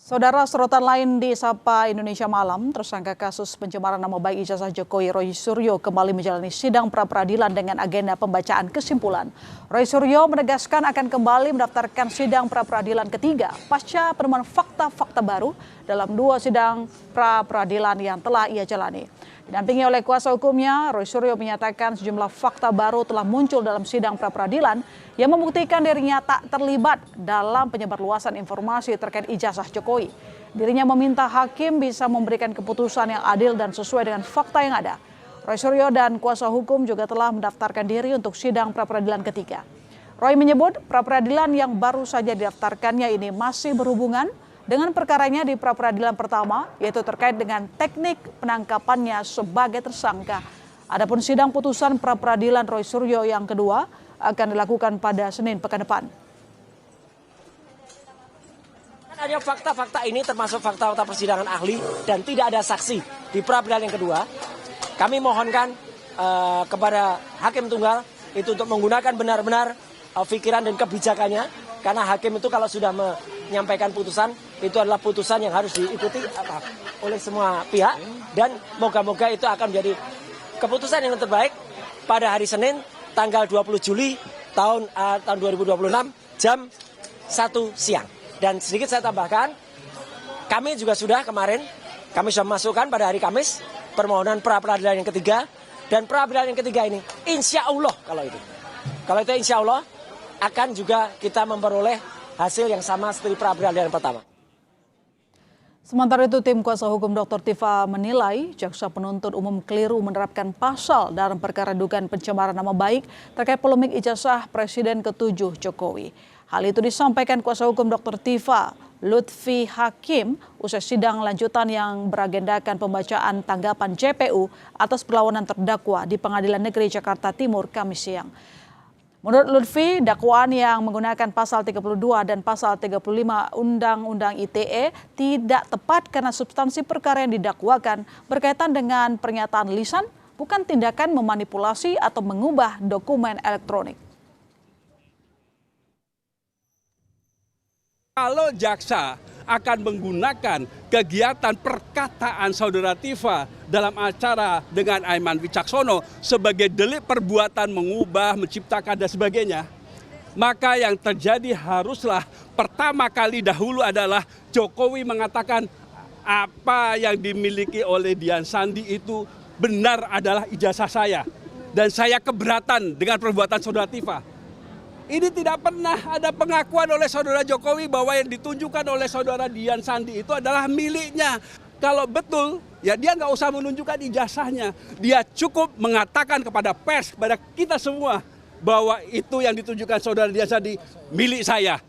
Saudara, sorotan lain di Sapa Indonesia Malam, tersangka kasus pencemaran nama baik ijazah Jokowi Roy Suryo kembali menjalani sidang pra-peradilan dengan agenda pembacaan kesimpulan. Roy Suryo menegaskan akan kembali mendaftarkan sidang pra-peradilan ketiga pasca penemuan fakta-fakta baru dalam dua sidang pra-peradilan yang telah ia jalani. Didampingi oleh kuasa hukumnya, Roy Suryo menyatakan sejumlah fakta baru telah muncul dalam sidang pra-peradilan yang membuktikan dirinya tak terlibat dalam penyebarluasan informasi terkait ijazah Jokowi. Dirinya meminta hakim bisa memberikan keputusan yang adil dan sesuai dengan fakta yang ada. Roy Suryo dan kuasa hukum juga telah mendaftarkan diri untuk sidang pra-peradilan ketiga. Roy menyebut pra-peradilan yang baru saja didaftarkannya ini masih berhubungan dengan perkaranya di pra-peradilan pertama, yaitu terkait dengan teknik penangkapannya sebagai tersangka. Adapun sidang putusan pra-peradilan Roy Suryo yang kedua akan dilakukan pada Senin pekan depan. Ada fakta-fakta ini termasuk fakta-fakta persidangan ahli dan tidak ada saksi di pra-peradilan yang kedua. Kami mohonkan kepada hakim tunggal itu untuk menggunakan benar-benar pikiran dan kebijakannya, karena hakim itu kalau sudah menyampaikan putusan itu adalah putusan yang harus diikuti oleh semua pihak, dan moga-moga itu akan menjadi keputusan yang terbaik pada hari Senin tanggal 20 Juli tahun 2026 jam 1 siang. Dan sedikit saya tambahkan, kami juga sudah masukkan pada hari Kamis permohonan pra-peradilan yang ketiga, dan pra-peradilan yang ketiga ini insya Allah kalau itu insya Allah akan juga kita memperoleh hasil yang sama seperti pra-peradilan yang pertama. Sementara itu, tim kuasa hukum Dr. Tifa menilai jaksa penuntut umum keliru menerapkan pasal dalam perkara dugaan pencemaran nama baik terkait polemik ijazah Presiden ke-7 Jokowi. Hal itu disampaikan kuasa hukum Dr. Tifa, Lutfi Hakim, usai sidang lanjutan yang beragendakan pembacaan tanggapan JPU atas perlawanan terdakwa di Pengadilan Negeri Jakarta Timur Kamis siang. Menurut Lutfi, dakwaan yang menggunakan pasal 32 dan pasal 35 Undang-Undang ITE tidak tepat karena substansi perkara yang didakwakan berkaitan dengan pernyataan lisan, bukan tindakan memanipulasi atau mengubah dokumen elektronik. Kalau jaksa akan menggunakan kegiatan perkataan saudara Tifa dalam acara dengan Aiman Wicaksono sebagai delik perbuatan mengubah, menciptakan dan sebagainya, maka yang terjadi haruslah pertama kali dahulu adalah Jokowi mengatakan apa yang dimiliki oleh Dian Sandi itu benar adalah ijazah saya, dan saya keberatan dengan perbuatan saudara Tifa. Ini tidak pernah ada pengakuan oleh saudara Jokowi bahwa yang ditunjukkan oleh saudara Dian Sandi itu adalah miliknya. Kalau betul, ya dia nggak usah menunjukkan ijazahnya. Dia cukup mengatakan kepada pers, kepada kita semua, bahwa itu yang ditunjukkan saudara Dian Sandi milik saya.